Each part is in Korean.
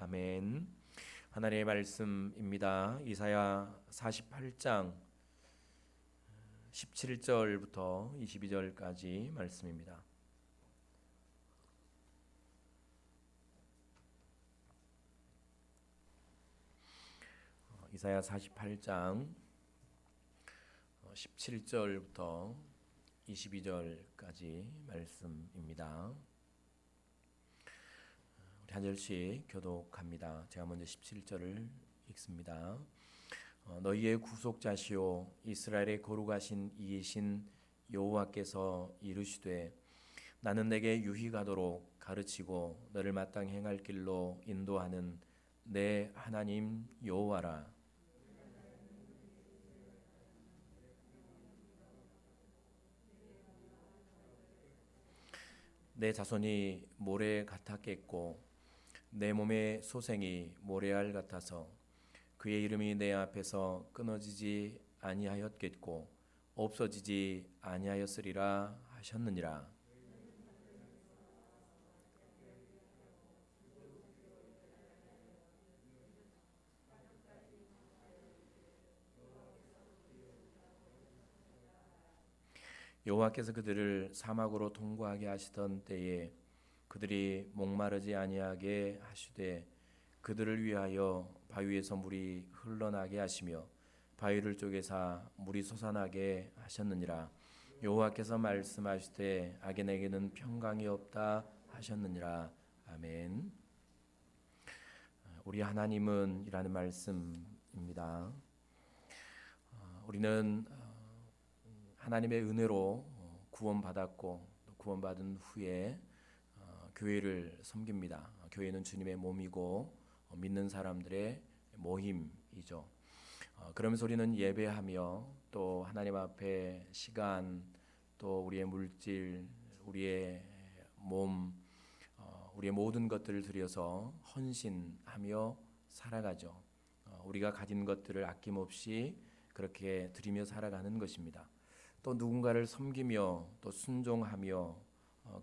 아멘. 하나님의 말씀입니다. 이사야 48장 17절부터 22절까지 말씀입니다. 이사야 48장 17절부터 22절까지 말씀입니다. 우리 한 절씩 교독합니다. 제가 먼저 17절을 읽습니다. 너희의 구속자시오 이스라엘의 거룩하신 이이신 여호와께서 이르시되 나는 내게 유희가도록 가르치고 너를 마땅히 행할 길로 인도하는 내 하나님 여호와라. 내 자손이 모래 같았겠고 내 몸의 소생이 모래알 같아서 그의 이름이 내 앞에서 끊어지지 아니하였겠고 없어지지 아니하였으리라 하셨느니라. 여호와께서 그들을 사막으로 통과하게 하시던 때에 그들이 목마르지 아니하게 하시되 그들을 위하여 바위에서 물이 흘러나게 하시며 바위를 쪼개사 물이 솟아나게 하셨느니라. 여호와께서 말씀하시되 악인에게는 평강이 없다 하셨느니라. 아멘. 우리 하나님은 이라는 말씀입니다. 우리는 하나님의 은혜로 구원받았고 구원받은 후에 교회를 섬깁니다. 교회는 주님의 몸이고 믿는 사람들의 모임이죠. 그러면서 우리는 예배하며 또 하나님 앞에 시간 또 우리의 물질, 우리의 몸, 우리의 모든 것들을 들여서 헌신하며 살아가죠. 우리가 가진 것들을 아낌없이 그렇게 드리며 살아가는 것입니다. 또 누군가를 섬기며 또 순종하며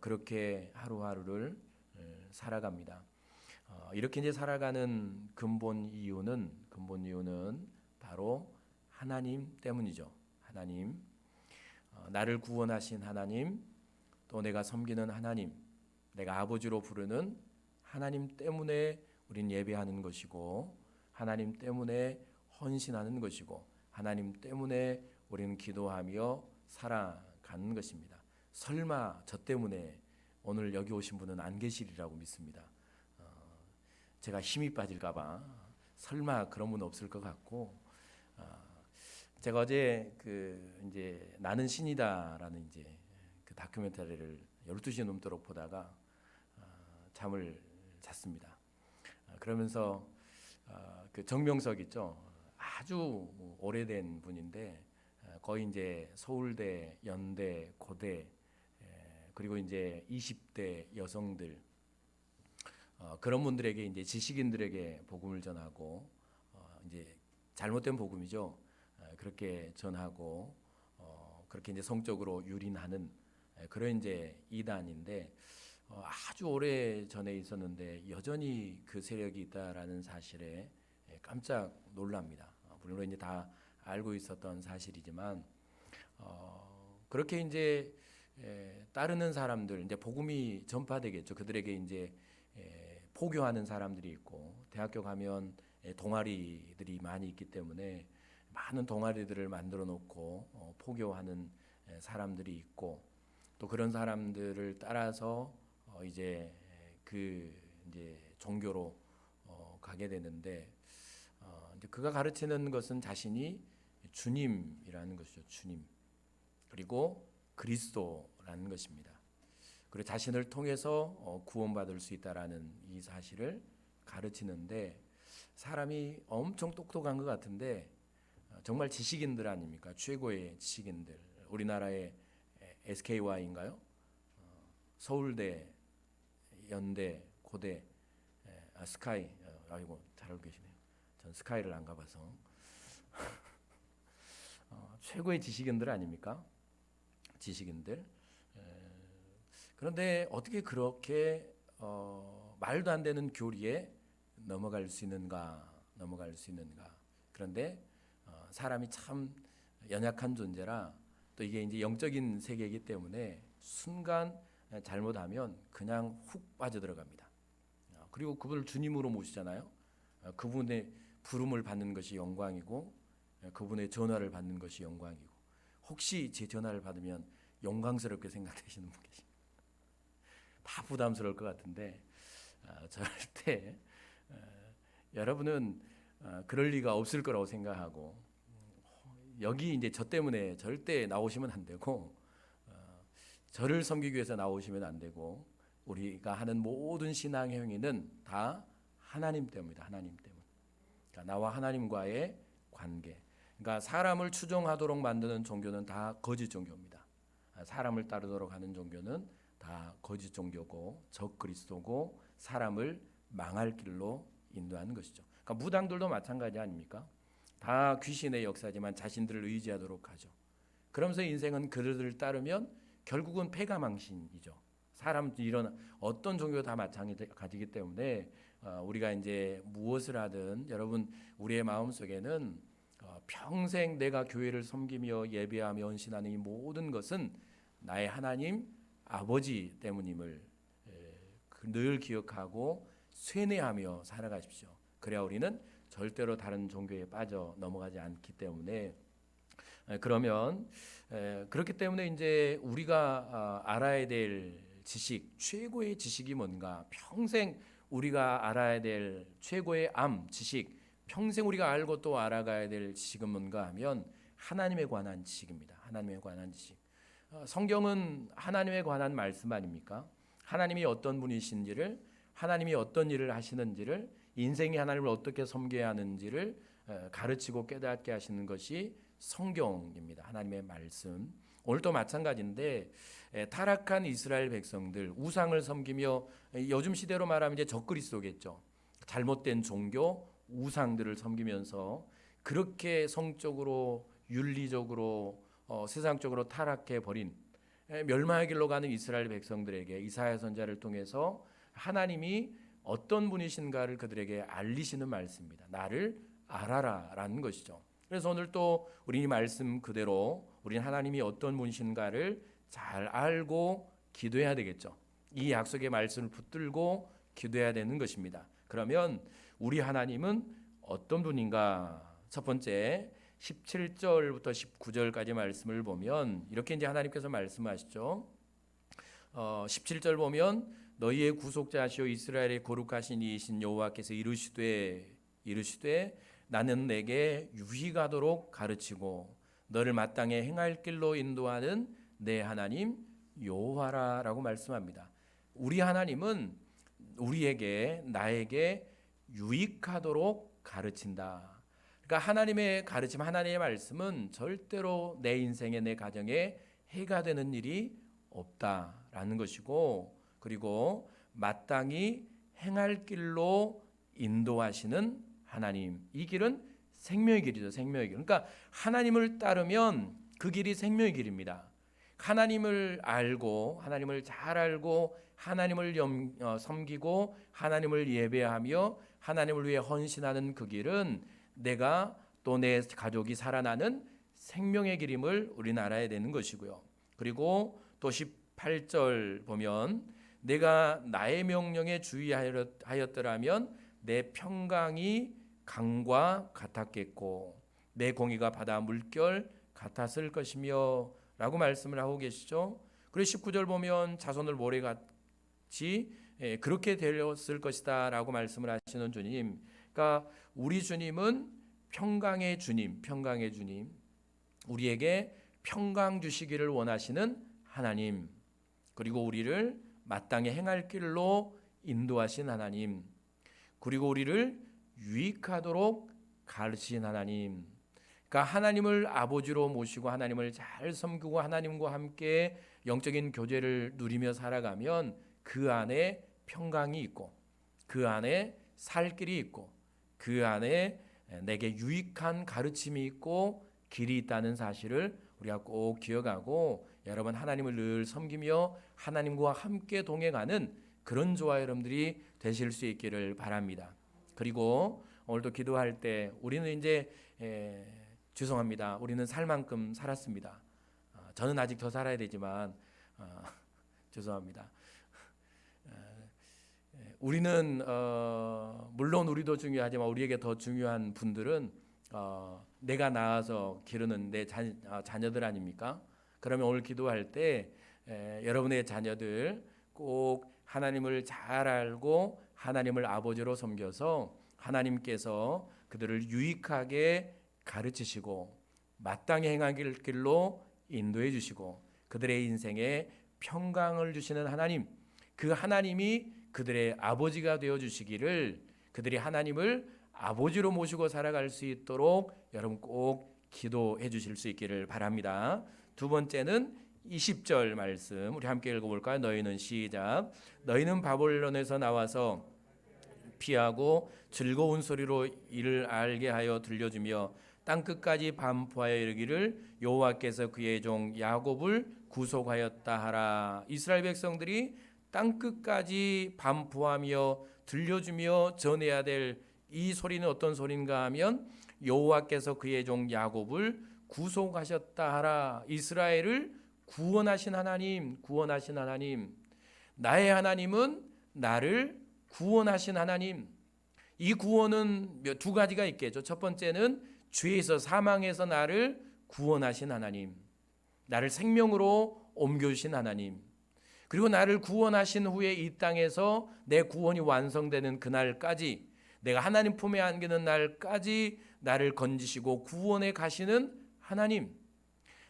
그렇게 하루하루를 살아갑니다. 이렇게 이제 살아가는 근본 이유는 바로 하나님 때문이죠. 하나님, 나를 구원하신 하나님, 또 내가 섬기는 하나님, 내가 아버지로 부르는 하나님 때문에 우린 예배하는 것이고 하나님 때문에 헌신하는 것이고 하나님 때문에 우리는 기도하며 살아가는 것입니다. 설마 저 때문에 오늘 여기 오신 분은 안 계시리라고 믿습니다. 제가 힘이 빠질까봐 설마 그런 분 없을 것 같고, 제가 어제 이제 나는 신이다라는 이제 그 다큐멘터리를 12시 넘도록 보다가 잠을 잤습니다. 그러면서 그 정명석 있죠. 아주 오래된 분인데 거의 이제 서울대, 연대, 고대 그리고 이제 20대 여성들 그런 분들에게 이제 지식인들에게 복음을 전하고 이제 잘못된 복음이죠. 그렇게 전하고 그렇게 이제 성적으로 유린하는 그런 이제 이단인데 아주 오래 전에 있었는데 여전히 그 세력이 있다라는 사실에 깜짝 놀랍니다. 물론 이제 다 알고 있었던 사실이지만 그렇게 이제 따르는 사람들 이제 복음이 전파되겠죠. 그들에게 이제 포교하는 사람들이 있고 대학교 가면 동아리들이 많이 있기 때문에 많은 동아리들을 만들어 놓고 포교하는 사람들이 있고 또 그런 사람들을 따라서 이제 그 이제 종교로 가게 되는데 이제 그가 가르치는 것은 자신이 주님이라는 것이죠. 주님. 그리고 그리스도라는 것입니다. 그리고 자신을 통해서 구원받을 수 있다라는 이 사실을 가르치는데 사람이 엄청 똑똑한 것 같은데 정말 지식인들 아닙니까? 최고의 지식인들. 우리나라의 SKY인가요? 서울대, 연대, 고대, 스카이. 아이고 잘 알고 계시네요. 전 스카이를 안 가봐서 최고의 지식인들 아닙니까? 지식인들. 그런데 어떻게 그렇게 말도 안 되는 교리에 넘어갈 수 있는가? 그런데 사람이 참 연약한 존재라, 또 이게 이제 영적인 세계이기 때문에 순간 잘못하면 그냥 훅 빠져들어갑니다. 그리고 그분을 주님으로 모시잖아요. 그분의 부름을 받는 것이 영광이고, 그분의 전화를 받는 것이 영광이고, 혹시 제 전화를 받으면 영광스럽게 생각되시는 분 계십니까? 다 부담스러울 것 같은데 절대 여러분은 그럴 리가 없을 거라고 생각하고, 여기 이제 저 때문에 절대 나오시면 안 되고, 저를 섬기기 위해서 나오시면 안 되고, 우리가 하는 모든 신앙의 행위는 다 하나님 때문이다. 하나님 때문. 그러니까 나와 하나님과의 관계. 그러니까 사람을 추종하도록 만드는 종교는 다 거짓 종교입니다. 사람을 따르도록 하는 종교는 다 거짓 종교고 적그리스도고 사람을 망할 길로 인도하는 것이죠. 그러니까 무당들도 마찬가지 아닙니까? 다 귀신의 역사지만 자신들을 의지하도록 하죠. 그러면서 인생은 그들을 따르면 결국은 패가망신이죠. 사람 이런 어떤 종교도 다 마찬가지이기 때문에 우리가 이제 무엇을 하든 여러분 우리의 마음 속에는 평생 내가 교회를 섬기며 예배하며 헌신하는 이 모든 것은 나의 하나님 아버지 때문임을 늘 기억하고 쇠뇌하며 살아가십시오. 그래야 우리는 절대로 다른 종교에 빠져 넘어가지 않기 때문에, 그러면 그렇기 때문에 이제 우리가 알아야 될 지식, 최고의 지식이 뭔가, 평생 우리가 알아야 될 최고의 지식, 평생 우리가 알고 또 알아가야 될 지식은 뭔가 하면 하나님에 관한 지식입니다. 하나님에 관한 지식. 성경은 하나님에 관한 말씀 아닙니까? 하나님이 어떤 분이신지를, 하나님이 어떤 일을 하시는지를, 인생이 하나님을 어떻게 섬겨야 하는지를 가르치고 깨닫게 하시는 것이 성경입니다. 하나님의 말씀. 오늘도 마찬가지인데, 타락한 이스라엘 백성들, 우상을 섬기며, 요즘 시대로 말하면 이제 적그리스도겠죠. 잘못된 종교, 우상들을 섬기면서 그렇게 성적으로, 윤리적으로, 세상적으로 타락해 버린, 멸망의 길로 가는 이스라엘 백성들에게 이사야 선지자를 통해서 하나님이 어떤 분이신가를 그들에게 알리시는 말씀입니다. 나를 알아라라는 것이죠. 그래서 오늘 또 우리 말씀 그대로 우리는 하나님이 어떤 분이신가를 잘 알고 기도해야 되겠죠. 이 약속의 말씀을 붙들고 기도해야 되는 것입니다. 그러면 우리 하나님은 어떤 분인가? 첫 번째 17절부터 19절까지 말씀을 보면 이렇게 이제 하나님께서 말씀하시죠. 17절 보면 너희의 구속자시오 이스라엘의 거룩하신 이이신 여호와께서 이르시되 나는 내게 유익하도록 가르치고 너를 마땅히 행할 길로 인도하는 내 하나님 여호와라라고 말씀합니다. 우리 하나님은 우리에게, 나에게 유익하도록 가르친다. 그러니까 하나님의 가르침, 하나님의 말씀은 절대로 내 인생에, 내 가정에 해가 되는 일이 없다라는 것이고, 그리고 마땅히 행할 길로 인도하시는 하나님, 이 길은 생명의 길이죠. 생명의 길. 그러니까 하나님을 따르면 그 길이 생명의 길입니다. 하나님을 알고, 하나님을 잘 알고, 하나님을 섬기고 하나님을 예배하며 하나님을 위해 헌신하는 그 길은 내가 또 내 가족이 살아나는 생명의 길임을 우리는 알아야 되는 것이고요. 그리고 또 18절 보면 내가 나의 명령에 주의하였더라면 내 평강이 강과 같았겠고 내 공의가 바다 물결 같았을 것이며 라고 말씀을 하고 계시죠. 그리고 19절 보면 자손을 모래같이 그렇게 되었을 것이다 라고 말씀을 하시는 주님. 그러니까 우리 주님은 평강의 주님, 평강의 주님, 우리에게 평강 주시기를 원하시는 하나님, 그리고 우리를 마땅히 행할 길로 인도하신 하나님, 그리고 우리를 유익하도록 가르치신 하나님. 그러니까 하나님을 아버지로 모시고 하나님을 잘 섬기고 하나님과 함께 영적인 교제를 누리며 살아가면 그 안에 평강이 있고 그 안에 살 길이 있고 그 안에 내게 유익한 가르침이 있고 길이 있다는 사실을 우리가 꼭 기억하고 여러분 하나님을 늘 섬기며 하나님과 함께 동행하는 그런 저와 여러분들이 되실 수 있기를 바랍니다. 그리고 오늘도 기도할 때 우리는 이제 죄송합니다. 우리는 살 만큼 살았습니다. 저는 아직 더 살아야 되지만 죄송합니다. 우리는 물론 우리도 중요하지만 우리에게 더 중요한 분들은 내가 낳아서 기르는 내 자녀들 아닙니까? 그러면 오늘 기도할 때 여러분의 자녀들 꼭 하나님을 잘 알고 하나님을 아버지로 섬겨서 하나님께서 그들을 유익하게 가르치시고 마땅히 행하길 길로 인도해 주시고 그들의 인생에 평강을 주시는 하나님, 그 하나님이 그들의 아버지가 되어 주시기를, 그들이 하나님을 아버지로 모시고 살아갈 수 있도록 여러분 꼭 기도해 주실 수 있기를 바랍니다. 두 번째는 20절 말씀 우리 함께 읽어볼까요? 너희는 시작. 너희는 바벨론에서 나와서 피하고 즐거운 소리로 이를 알게 하여 들려주며 땅끝까지 반포하여 이르기를 여호와께서 그의 종 야곱을 구속하였다 하라. 이스라엘 백성들이 땅끝까지 반포하며 들려주며 전해야 될 이 소리는 어떤 소리인가 하면 여호와께서 그의 종 야곱을 구속하셨다 하라. 이스라엘을 구원하신 하나님, 구원하신 하나님. 나의 하나님은 나를 구원하신 하나님. 이 구원은 두 가지가 있겠죠. 첫 번째는 죄에서 사망에서 나를 구원하신 하나님, 나를 생명으로 옮겨주신 하나님, 그리고 나를 구원하신 후에 이 땅에서 내 구원이 완성되는 그날까지, 내가 하나님 품에 안기는 날까지 나를 건지시고 구원해 가시는 하나님,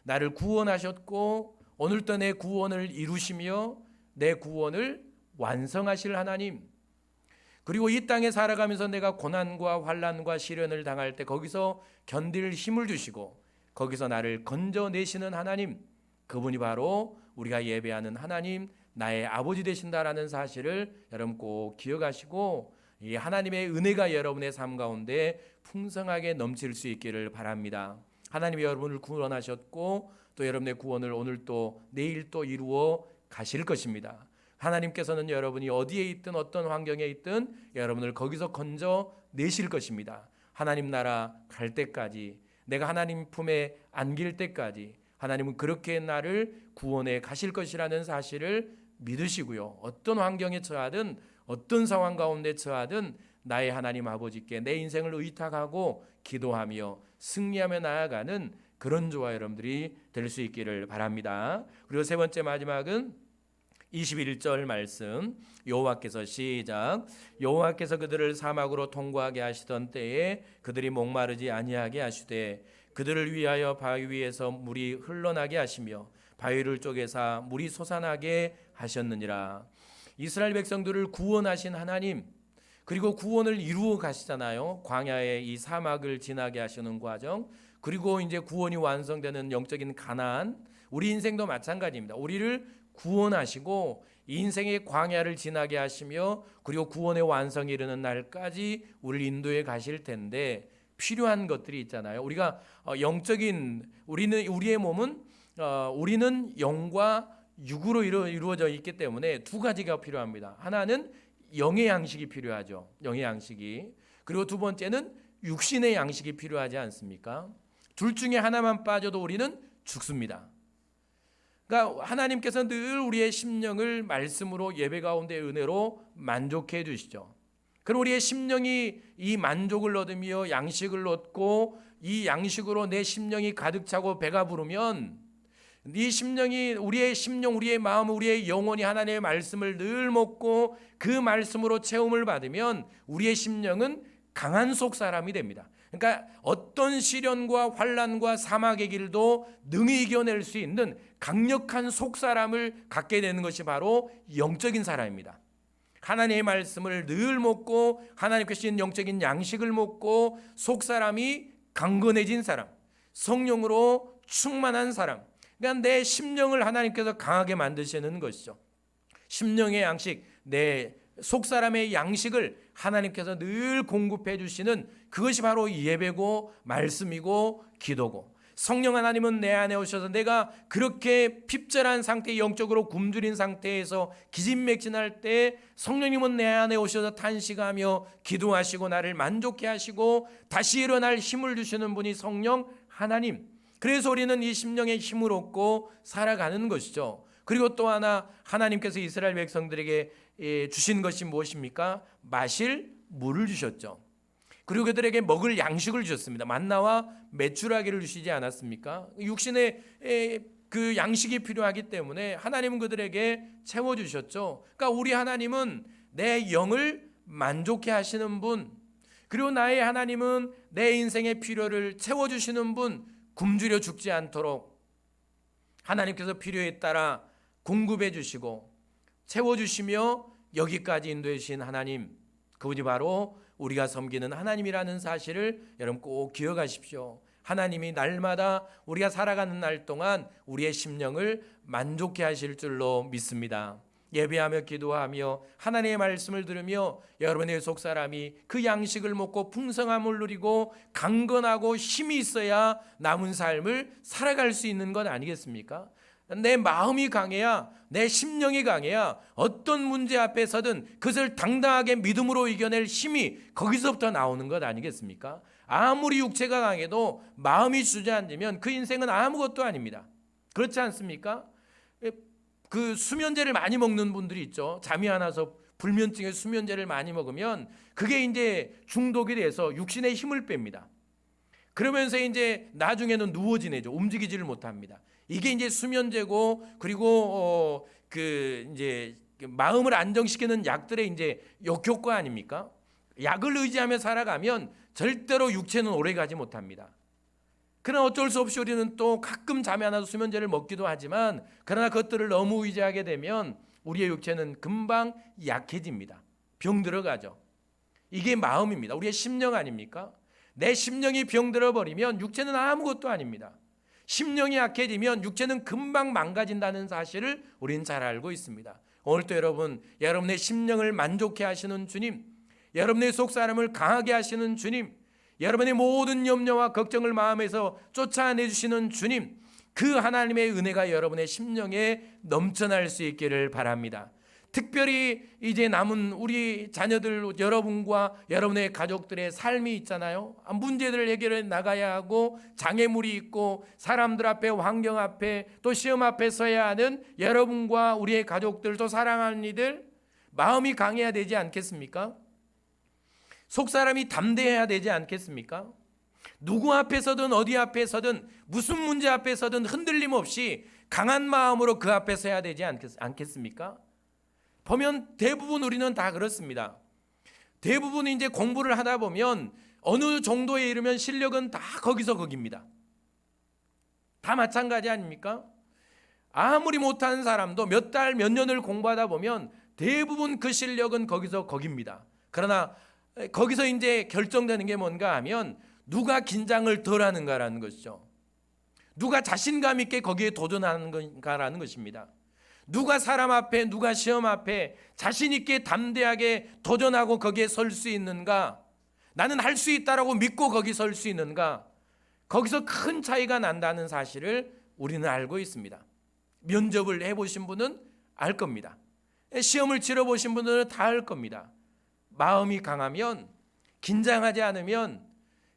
나를 구원하셨고 오늘도 내 구원을 이루시며 내 구원을 완성하실 하나님, 그리고 이 땅에 살아가면서 내가 고난과 환난과 시련을 당할 때 거기서 견딜 힘을 주시고 거기서 나를 건져내시는 하나님, 그분이 바로 우리가 예배하는 하나님, 나의 아버지 되신다라는 사실을 여러분 꼭 기억하시고 이 하나님의 은혜가 여러분의 삶 가운데 풍성하게 넘칠 수 있기를 바랍니다. 하나님이 여러분을 구원하셨고 또 여러분의 구원을 오늘 또 내일 또 이루어 가실 것입니다. 하나님께서는 여러분이 어디에 있든 어떤 환경에 있든 여러분을 거기서 건져 내실 것입니다. 하나님 나라 갈 때까지, 내가 하나님 품에 안길 때까지 하나님은 그렇게 나를 구원해 가실 것이라는 사실을 믿으시고요. 어떤 환경에 처하든 어떤 상황 가운데 처하든 나의 하나님 아버지께 내 인생을 의탁하고 기도하며 승리하며 나아가는 그런 저와 여러분들이 될 수 있기를 바랍니다. 그리고 세 번째 마지막은 21절 말씀, 여호와께서 시작. 여호와께서 그들을 사막으로 통과하게 하시던 때에 그들이 목마르지 아니하게 하시되 그들을 위하여 바위 위에서 물이 흘러나게 하시며 바위를 쪼개사 물이 솟아나게 하셨느니라. 이스라엘 백성들을 구원하신 하나님, 그리고 구원을 이루어 가시잖아요. 광야의 이 사막을 지나게 하시는 과정, 그리고 이제 구원이 완성되는 영적인 가나안, 우리 인생도 마찬가지입니다. 우리를 구원하시고 인생의 광야를 지나게 하시며 그리고 구원의 완성에 이르는 날까지 우리를 인도해 가실 텐데 필요한 것들이 있잖아요. 우리가 영적인 우리의 몸은 우리는 영과 육으로 이루어져 있기 때문에 두 가지가 필요합니다. 하나는 영의 양식이 필요하죠. 영의 양식이. 그리고 두 번째는 육신의 양식이 필요하지 않습니까? 둘 중에 하나만 빠져도 우리는 죽습니다. 그러니까 하나님께서 늘 우리의 심령을 말씀으로 예배 가운데 은혜로 만족해 주시죠. 그럼 우리의 심령이 이 만족을 얻으며 양식을 얻고 이 양식으로 내 심령이 가득 차고 배가 부르면 네 심령이, 우리의 심령, 우리의 마음, 우리의 영혼이 하나님의 말씀을 늘 먹고 그 말씀으로 체험을 받으면 우리의 심령은 강한 속 사람이 됩니다. 그러니까 어떤 시련과 환난과 사막의 길도 능히 이겨낼 수 있는 강력한 속 사람을 갖게 되는 것이 바로 영적인 사람입니다. 하나님의 말씀을 늘 먹고 하나님께서 주신 영적인 양식을 먹고 속 사람이 강건해진 사람, 성령으로 충만한 사람, 그러니까 내 심령을 하나님께서 강하게 만드시는 것이죠. 심령의 양식, 내 속사람의 양식을 하나님께서 늘 공급해 주시는 그것이 바로 예배고 말씀이고 기도고, 성령 하나님은 내 안에 오셔서 내가 그렇게 핍절한 상태, 영적으로 굶주린 상태에서 기진맥진할 때 성령님은 내 안에 오셔서 탄식하며 기도하시고 나를 만족해 하시고 다시 일어날 힘을 주시는 분이 성령 하나님. 그래서 우리는 이 심령의 힘을 얻고 살아가는 것이죠. 그리고 또 하나, 하나님께서 이스라엘 백성들에게 주신 것이 무엇입니까? 마실 물을 주셨죠. 그리고 그들에게 먹을 양식을 주셨습니다. 만나와 메추라기를 주시지 않았습니까? 육신의 그 양식이 필요하기 때문에 하나님은 그들에게 채워주셨죠. 그러니까 우리 하나님은 내 영을 만족해 하시는 분, 그리고 나의 하나님은 내 인생의 필요를 채워주시는 분, 굶주려 죽지 않도록 하나님께서 필요에 따라 공급해 주시고 채워주시며 여기까지 인도해 주신 하나님, 그분이 바로 우리가 섬기는 하나님이라는 사실을 여러분 꼭 기억하십시오. 하나님이 날마다 우리가 살아가는 날 동안 우리의 심령을 만족해 하실 줄로 믿습니다. 예배하며 기도하며 하나님의 말씀을 들으며 여러분의 속사람이 그 양식을 먹고 풍성함을 누리고 강건하고 힘이 있어야 남은 삶을 살아갈 수 있는 것 아니겠습니까? 내 마음이 강해야, 내 심령이 강해야 어떤 문제 앞에서든 그것을 당당하게 믿음으로 이겨낼 힘이 거기서부터 나오는 것 아니겠습니까? 아무리 육체가 강해도 마음이 주저앉으면 그 인생은 아무것도 아닙니다. 그렇지 않습니까? 그 수면제를 많이 먹는 분들이 있죠. 잠이 안 와서 불면증에 수면제를 많이 먹으면 그게 이제 중독이 돼서 육신의 힘을 뺍니다. 그러면서 이제 나중에는 누워 지내죠. 움직이지를 못합니다. 이게 이제 수면제고, 그리고 그 이제 마음을 안정시키는 약들의 이제 역효과 아닙니까? 약을 의지하며 살아가면 절대로 육체는 오래 가지 못합니다. 그러나 어쩔 수 없이 우리는 또 가끔 잠이 안 와서 수면제를 먹기도 하지만, 그러나 그것들을 너무 의지하게 되면 우리의 육체는 금방 약해집니다. 병 들어가죠. 이게 마음입니다. 우리의 심령 아닙니까? 내 심령이 병들어 버리면 육체는 아무것도 아닙니다. 심령이 약해지면 육체는 금방 망가진다는 사실을 우리는 잘 알고 있습니다. 오늘도 여러분의 심령을 만족해 하시는 주님, 여러분의 속사람을 강하게 하시는 주님, 여러분의 모든 염려와 걱정을 마음에서 쫓아내주시는 주님, 그 하나님의 은혜가 여러분의 심령에 넘쳐날 수 있기를 바랍니다. 특별히 이제 남은 우리 자녀들, 여러분과 여러분의 가족들의 삶이 있잖아요. 문제들을 해결해 나가야 하고 장애물이 있고 사람들 앞에, 환경 앞에, 또 시험 앞에 서야 하는 여러분과 우리의 가족들, 또 사랑하는 이들, 마음이 강해야 되지 않겠습니까? 속사람이 담대해야 되지 않겠습니까? 누구 앞에서든 어디 앞에서든 무슨 문제 앞에서든 흔들림 없이 강한 마음으로 그 앞에 서야 되지 않겠습니까? 보면 대부분 우리는 다 그렇습니다. 대부분 이제 공부를 하다 보면 어느 정도에 이르면 실력은 다 거기서 거기입니다. 다 마찬가지 아닙니까? 아무리 못하는 사람도 몇 달, 몇 년을 공부하다 보면 대부분 그 실력은 거기서 거기입니다. 그러나 거기서 이제 결정되는 게 뭔가 하면 누가 긴장을 덜 하는가라는 것이죠. 누가 자신감 있게 거기에 도전하는가라는 것입니다. 누가 사람 앞에, 누가 시험 앞에 자신 있게 담대하게 도전하고 거기에 설 수 있는가? 나는 할 수 있다라고 믿고 거기 설 수 있는가? 거기서 큰 차이가 난다는 사실을 우리는 알고 있습니다. 면접을 해보신 분은 알 겁니다. 시험을 치러보신 분들은 다 알 겁니다. 마음이 강하면, 긴장하지 않으면,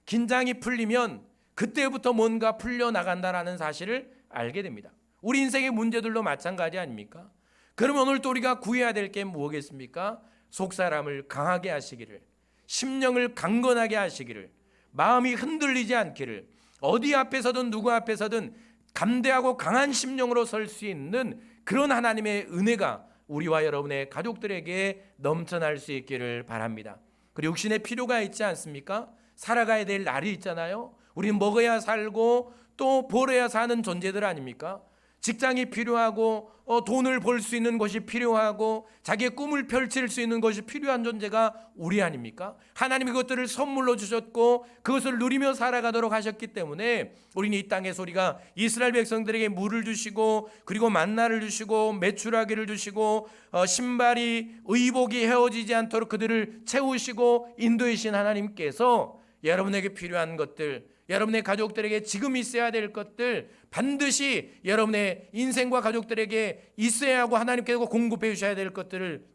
긴장이 풀리면 그때부터 뭔가 풀려나간다라는 사실을 알게 됩니다. 우리 인생의 문제들도 마찬가지 아닙니까? 그러면 오늘 또 우리가 구해야 될 게 무엇겠습니까? 속사람을 강하게 하시기를, 심령을 강건하게 하시기를, 마음이 흔들리지 않기를, 어디 앞에서든 누구 앞에서든 담대하고 강한 심령으로 설 수 있는 그런 하나님의 은혜가 우리와 여러분의 가족들에게 넘쳐날 수 있기를 바랍니다. 그리고 육신의 필요가 있지 않습니까? 살아가야 될 날이 있잖아요. 우리는 먹어야 살고 또 벌어야 사는 존재들 아닙니까? 직장이 필요하고 돈을 벌 수 있는 것이 필요하고 자기의 꿈을 펼칠 수 있는 것이 필요한 존재가 우리 아닙니까? 하나님이 그것들을 선물로 주셨고 그것을 누리며 살아가도록 하셨기 때문에 우리는 이 땅에서 우리가 이스라엘 백성들에게 물을 주시고 그리고 만나를 주시고 메추라기를 주시고 신발이 의복이 헤어지지 않도록 그들을 채우시고 인도하신 하나님께서 여러분에게 필요한 것들, 여러분의 가족들에게 지금 있어야 될 것들, 반드시 여러분의 인생과 가족들에게 있어야 하고 하나님께서 공급해 주셔야 될 것들을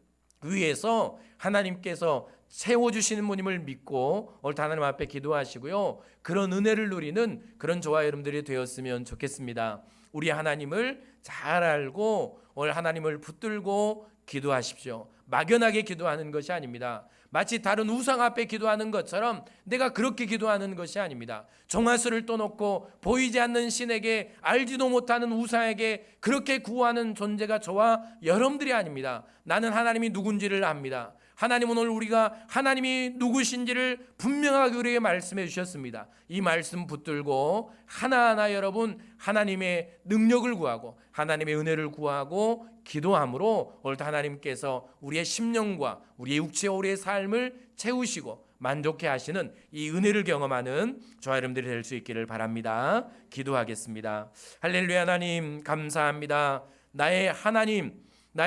위해서 하나님께서 채워주시는 분임을 믿고 오늘 하나님 앞에 기도하시고요, 그런 은혜를 누리는 그런 저와 여러분들이 되었으면 좋겠습니다. 우리 하나님을 잘 알고 오늘 하나님을 붙들고 기도하십시오. 막연하게 기도하는 것이 아닙니다. 마치 다른 우상 앞에 기도하는 것처럼 내가 그렇게 기도하는 것이 아닙니다. 정화수를 떠놓고 보이지 않는 신에게, 알지도 못하는 우상에게 그렇게 구하는 존재가 저와 여러분들이 아닙니다. 나는 하나님이 누군지를 압니다. 하나님은 오늘 우리가 하나님이 누구신지를 분명하게 우리에게 말씀해 주셨습니다. 이 말씀 붙들고 하나하나 여러분 하나님의 능력을 구하고 하나님의 은혜를 구하고 기도함으로 오늘 하나님께서 우리의 심령과 우리의 육체와 우리의 삶을 채우시고 만족해 하시는 이 은혜를 경험하는 저와 여러분들이 될 수 있기를 바랍니다. 기도하겠습니다. 할렐루야. 하나님 감사합니다. 나의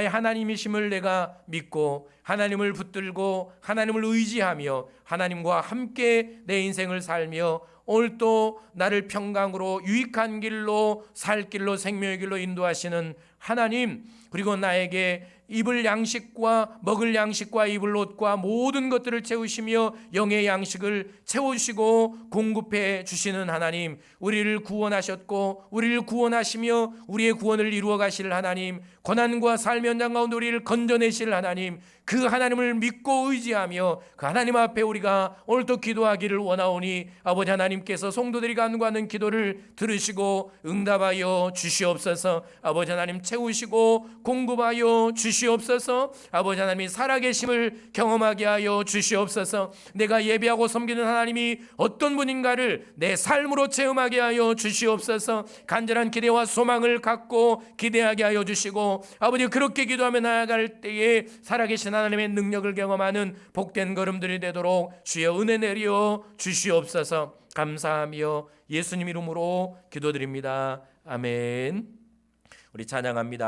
하나님이심을 내가 믿고 하나님을 붙들고 하나님을 의지하며 하나님과 함께 내 인생을 살며 오늘 또 나를 평강으로 유익한 길로 살 길로 생명의 길로 인도하시는 하나님, 그리고 나에게 입을 양식과 먹을 양식과 입을 옷과 모든 것들을 채우시며 영의 양식을 채우시고 공급해 주시는 하나님, 우리를 구원하셨고 우리를 구원하시며 우리의 구원을 이루어 가실 하나님, 고난과 삶의 현장 가운데 우리를 건져내실 하나님, 그 하나님을 믿고 의지하며 그 하나님 앞에 우리가 오늘도 기도하기를 원하오니 아버지 하나님께서 성도들이 간구하는 기도를 들으시고 응답하여 주시옵소서. 아버지 하나님 채우시고 공급하여 주시옵소서. 아버지 하나님이 살아계심을 경험하게 하여 주시옵소서. 내가 예배하고 섬기는 하나님이 어떤 분인가를 내 삶으로 체험하게 하여 주시옵소서. 간절한 기대와 소망을 갖고 기대하게 하여 주시고 아버지 그렇게 기도하며 나아갈 때에 살아계신 하나님의 능력을 경험하는 복된 걸음들이 되도록 주여 은혜 내려 주시옵소서. 감사하며 예수님 이름으로 기도드립니다. 아멘. 우리 찬양합니다.